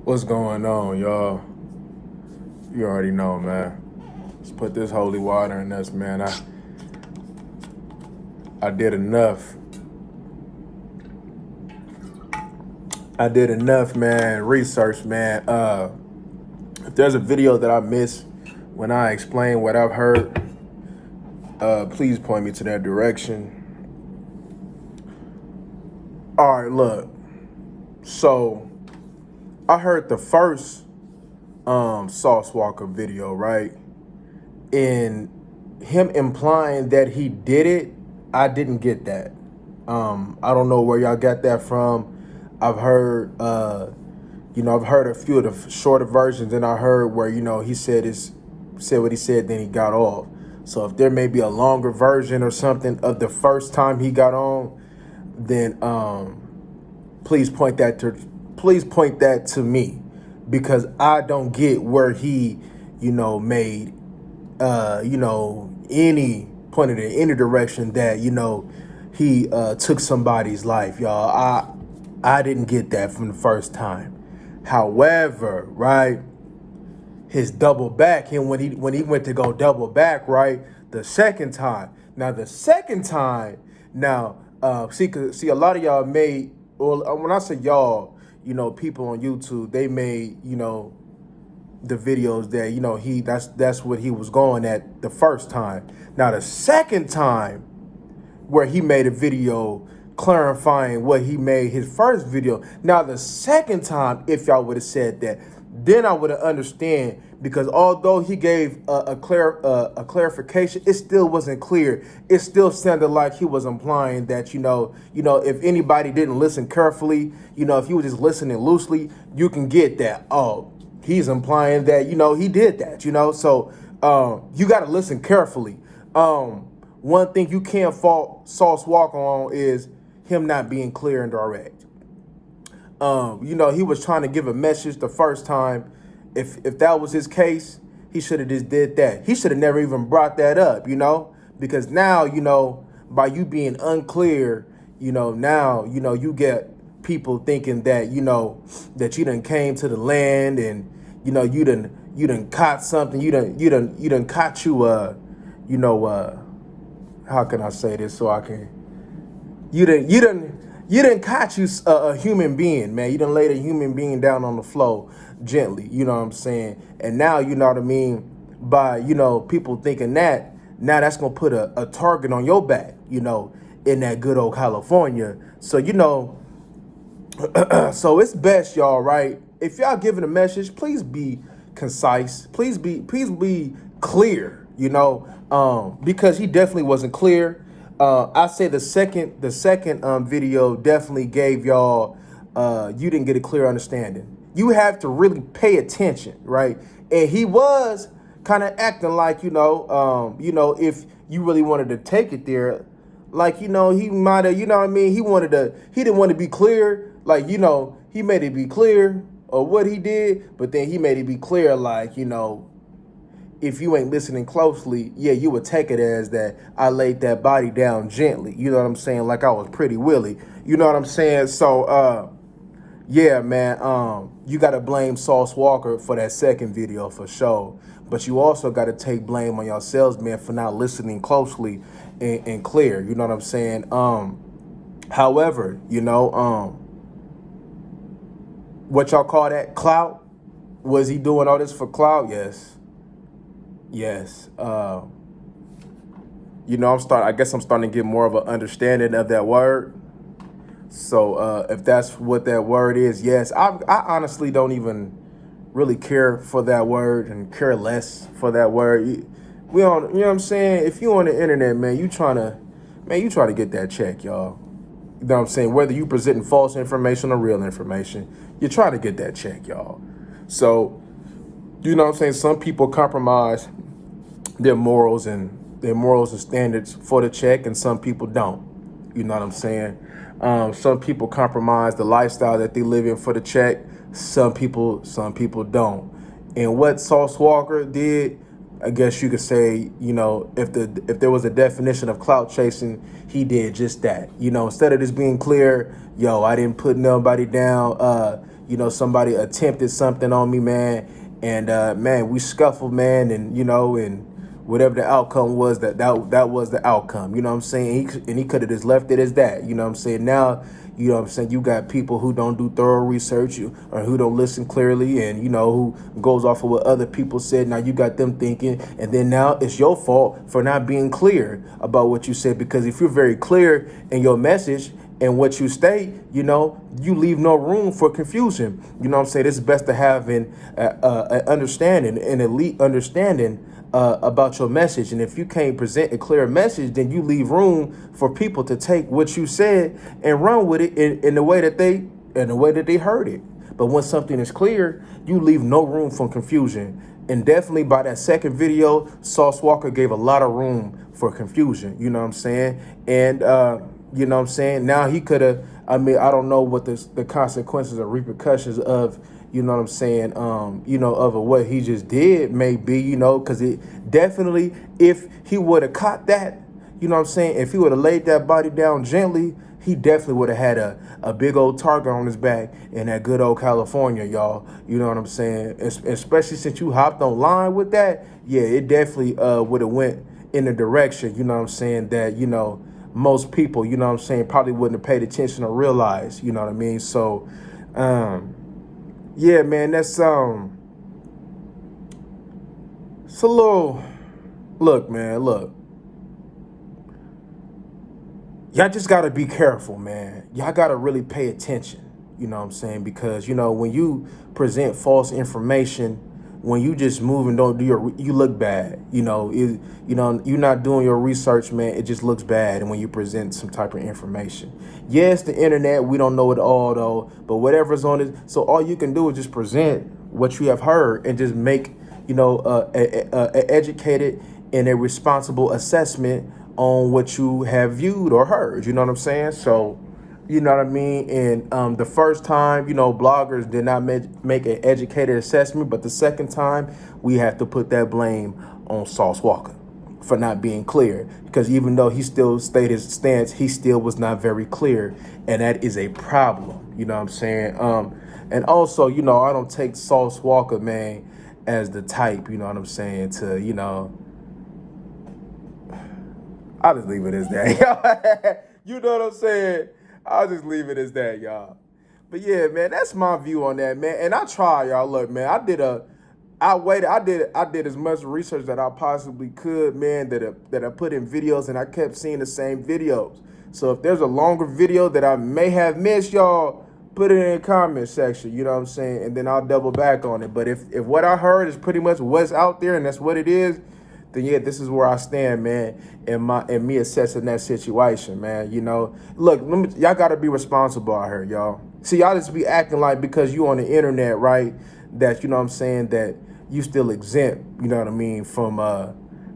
What's going on, y'all? You already know, man. Let's put this holy water in us, man. I did enough. I did enough, man. Research, man. If there's a video that I missed when I explain what I've heard, please point me to that direction. All right, look. So I heard the first Sauce Walker video, right? And him implying that he did it, I didn't get that. I don't know where y'all got that from. I've heard, I've heard a few of the shorter versions, and I heard where, he said what he said, then he got off. So if there may be a longer version or something of the first time he got on, then please point that to me, because I don't get where he, made any pointed in any direction that, he took somebody's life, y'all. I didn't get that from the first time. However, right, his double back, and when he went to go double back, right, the second time. See, a lot of y'all made, well, when I say y'all, people on YouTube, they made, the videos that, that's what he was going at the first time. Now, the second time where he made a video clarifying what he made his first video. Now, the second time, if y'all would have said that, then I would have understand, because although he gave a clarification, it still wasn't clear. It still sounded like he was implying that, if anybody didn't listen carefully, if you were just listening loosely, you can get that. Oh, he's implying that, he did that, So you got to listen carefully. One thing you can't fault Sauce Walker on is him not being clear and direct. He was trying to give a message the first time. If that was his case, he should have just did that. He should have never even brought that up, because now, by you being unclear, now, you get people thinking that, that you done came to the land and, you done caught something. You done caught how can I say this so I can, you done caught you a human being, man. You done laid a human being down on the floor gently, you know what I'm saying? And now, you know what I mean, by, people thinking that, now that's going to put a target on your back, in that good old California. So, so it's best, y'all, right? If y'all giving a message, please be concise. Please be clear, because he definitely wasn't clear. I say the second video definitely gave y'all, you didn't get a clear understanding. You have to really pay attention, right? And he was kind of acting like, if you really wanted to take it there, like, he might have, what I mean? He didn't want to be clear. Like, he made it be clear or what he did, but then he made it be clear, like, if you ain't listening closely, yeah, you would take it as that I laid that body down gently. You know what I'm saying? Like I was Pretty Willie. You know what I'm saying? So, yeah, man, you got to blame Sauce Walker for that second video for sure. But you also got to take blame on yourselves, man, for not listening closely and clear. You know what I'm saying? However, what y'all call that? Clout? Was he doing all this for clout? Yes. I guess I'm starting to get more of an understanding of that word. So if that's what that word is, yes. I honestly don't even really care for that word and care less for that word. We on, you know what I'm saying? If you on the internet, man, you trying to get that check, y'all. You know what I'm saying? Whether you presenting false information or real information, you're trying to get that check, y'all. So, you know what I'm saying? Some people compromise their morals and standards for the check, and some people don't. You know what I'm saying? Some people compromise the lifestyle that they live in for the check. Some people don't. And what Sauce Walker did, I guess you could say, if there was a definition of clout chasing, he did just that. Instead of just being clear, yo, I didn't put nobody down. Somebody attempted something on me, man, and man, we scuffled, man, and whatever the outcome was, that was the outcome. You know what I'm saying? And he could have just left it as that. You know what I'm saying? Now, you know what I'm saying, you got people who don't do thorough research or who don't listen clearly and, who goes off of what other people said. Now you got them thinking, and then now it's your fault for not being clear about what you said. Because if you're very clear in your message and what you state, you leave no room for confusion. You know what I'm saying? It's best to have an understanding, an elite understanding about your message. And if you can't present a clear message, then you leave room for people to take what you said and run with it in the way that they heard it. But when something is clear, you leave no room for confusion. And definitely by that second video, Sauce Walka gave a lot of room for confusion. You know what I'm saying? And you know what I'm saying? Now he could have, I don't know what the consequences or repercussions of, you know what I'm saying, of what he just did may be, because it definitely, if he would have caught that, you know what I'm saying, if he would have laid that body down gently, he definitely would have had a big old target on his back in that good old California, y'all. You know what I'm saying? Especially since you hopped online with that, yeah, it definitely would have went in a direction, you know what I'm saying, that, most people, you know what I'm saying, probably wouldn't have paid attention or realized, you know what I mean? So, yeah, man, that's it's a little. Look, man, look. Y'all just gotta be careful, man. Y'all gotta really pay attention. You know what I'm saying? Because when you present false information, when you just move and don't do you look bad. You're not doing your research, man. It just looks bad. And when you present some type of information, yes, the internet, we don't know it all though. But whatever's on it, so all you can do is just present what you have heard and just make a educated and a responsible assessment on what you have viewed or heard. You know what I'm saying? So. You know what I mean? And the first time, bloggers did not make an educated assessment. But the second time, we have to put that blame on Sauce Walka for not being clear. Because even though he still stated his stance, he still was not very clear. And that is a problem. You know what I'm saying? And also, I don't take Sauce Walka, man, as the type, you know what I'm saying, to, I'll just leave it as that. You know what I'm saying? I'll just leave it as that, y'all. But yeah, man, that's my view on that, man. And I try, y'all. Look, man, I did as much research that I possibly could, man, that I put in videos, and I kept seeing the same videos. So if there's a longer video that I may have missed, y'all, put it in the comment section, you know what I'm saying? And then I'll double back on it. But if what I heard is pretty much what's out there and that's what it is, then yeah, this is where I stand, man, and me assessing that situation, man. Look, y'all gotta be responsible out here, y'all. See, y'all just be acting like because you on the internet, right, that, you know what I'm saying, that you still exempt, you know what I mean, from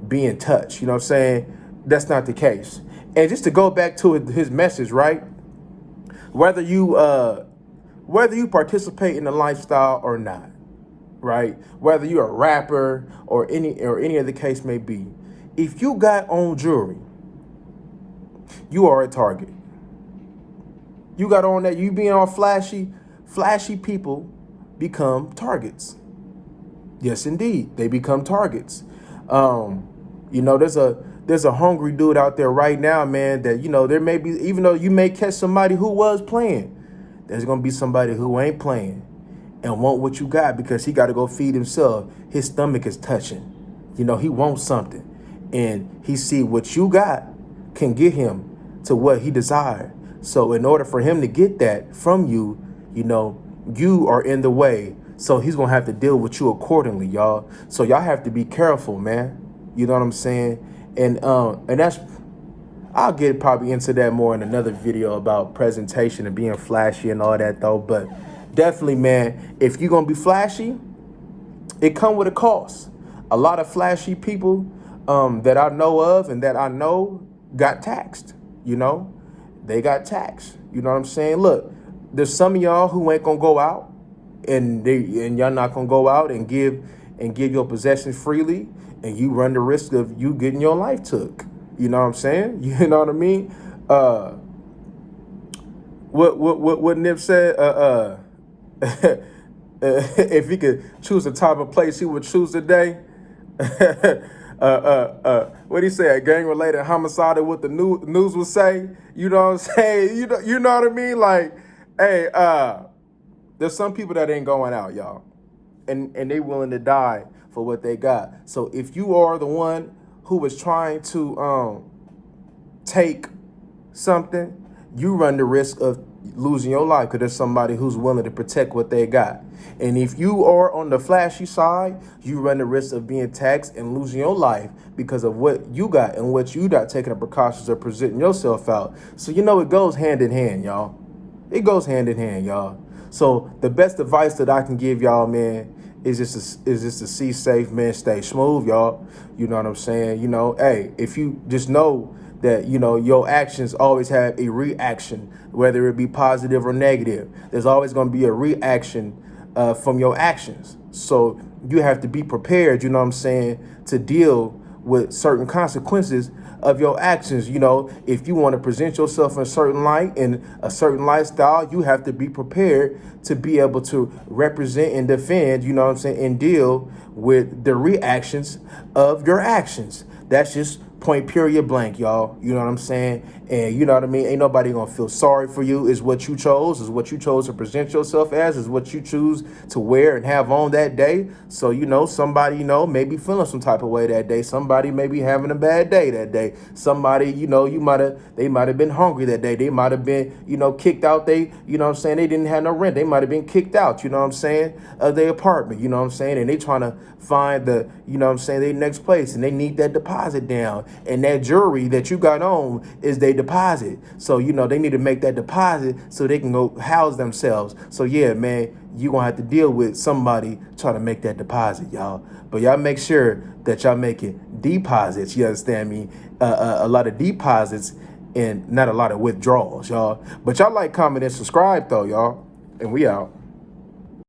being touched, you know what I'm saying? That's not the case. And just to go back to his message, right, whether you participate in the lifestyle or not, right? Whether you're a rapper or any other case may be, if you got on jewelry, you are a target. You got on that, you being all flashy people become targets. Yes, indeed, they become targets. There's a hungry dude out there right now, man, that there may be, even though you may catch somebody who was playing, there's gonna be somebody who ain't playing and want what you got because he got to go feed himself. His stomach is touching. He wants something. And he see what you got can get him to what he desired. So in order for him to get that from you, you are in the way. So he's going to have to deal with you accordingly, y'all. So y'all have to be careful, man. You know what I'm saying? And that's, I'll get probably into that more in another video about presentation and being flashy and all that though. But definitely, man, if you're going to be flashy, it come with a cost. A lot of flashy people that I know of and that I know got taxed, They got taxed. You know what I'm saying? Look, there's some of y'all who ain't going to go out and y'all not going to go out and give your possessions freely and you run the risk of you getting your life took. You know what I'm saying? You know what I mean? Uh, what Nip said? If he could choose the type of place he would choose today. What he say? A gang related homicide, what the news would say. You know what I'm saying? You know what I mean? Like, hey, there's some people that ain't going out, y'all, and they willing to die for what they got. So if you are the one who was trying to take something, you run the risk of losing your life because there's somebody who's willing to protect what they got. And if you are on the flashy side, you run the risk of being taxed and losing your life because of what you got and what you got taking the precautions of presenting yourself out. So it goes hand in hand, y'all. It goes hand in hand, y'all. So the best advice that I can give y'all, man, is just to see safe, man, stay smooth, y'all. You know what I'm saying? Hey, if you just know that, your actions always have a reaction, whether it be positive or negative. There's always going to be a reaction from your actions. So you have to be prepared, you know what I'm saying, to deal with certain consequences of your actions. If you want to present yourself in a certain light, in a certain lifestyle, you have to be prepared to be able to represent and defend, you know what I'm saying, and deal with the reactions of your actions. That's just point period blank, y'all. You know what I'm saying? And you know what I mean? Ain't nobody gonna feel sorry for you. Is what you chose, to present yourself as, is what you choose to wear and have on that day. So, somebody, may be feeling some type of way that day. Somebody may be having a bad day that day. Somebody, they might have been hungry that day. They might have been, kicked out. They, you know what I'm saying? They didn't have no rent. They might have been kicked out, you know what I'm saying, of their apartment, you know what I'm saying? And they trying to find the, their next place, and they need that deposit down. And that jewelry that you got on is their deposit. So, they need to make that deposit so they can go house themselves. So, yeah, man, you're going to have to deal with somebody trying to make that deposit, y'all. But y'all make sure that y'all making deposits, you understand me? A lot of deposits and not a lot of withdrawals, y'all. But y'all like, comment, and subscribe, though, y'all. And we out.